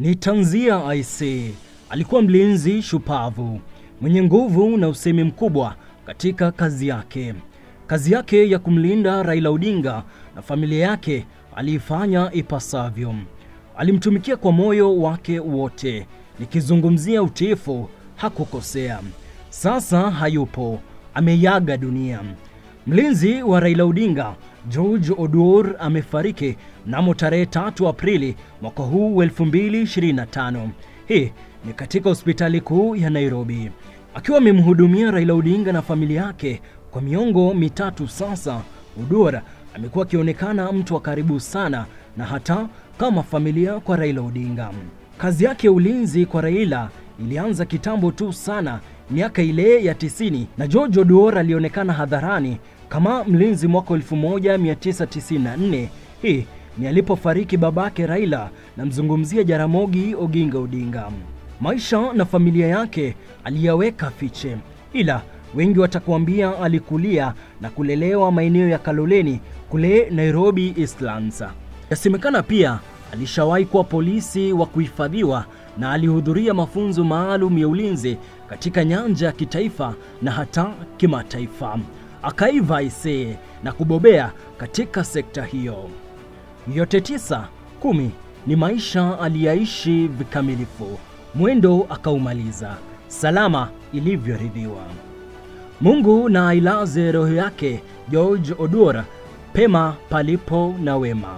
Ni tanzia aisee. Alikuwa mlinzi shupavu, mwenye nguvu na usemi mkubwa katika kazi yake. Kazi yake ya kumlinda Raila Odinga na familia yake aliifanya ipasavyo. Alimtumikia kwa moyo wake wote. Nikizungumzia utiifu, hakukosea. Sasa hayupo, ameyaga dunia. Mlinzi wa Raila Odinga, George Oduor, amefariki mnamo tarehe 3 Aprili mwaka huu 2025. Hii ni katika hospitali kuu ya Nairobi. Akiwa amemhudumia Raila Odinga na familia yake kwa miongo mitatu sasa, Oduor amekuwa akionekana mtu wa karibu sana na hata kama familia kwa Raila Odinga. Kazi yake ya ulinzi kwa Raila ilianza kitambo tu sana, miaka ile ya 90, na George Oduor alionekana hadharani kama mlinzi mwaka 1994. Hii ni alipofariki babake Raila, na mzungumzia Jaramogi Oginga Odinga. Maisha na familia yake aliyaweka fiche, ila wengi watakuambia alikulia na kulelewa maeneo ya Kaloleni kule Nairobi Eastlands. Yasemekana pia alishawahi kuwa polisi wa kuhifadhiwa na alihudhuria mafunzo maalum ya ulinzi katika nyanja ya kitaifa na hata kimataifa. Akaiva ise na kubobea katika sekta hiyo. Yote 9-10 ni maisha aliyaishi vikamilifu. Mwendo akaumaliza salama ilivyoridhiwa. Mungu na ailaze roho yake George Oduor pema palipo na wema.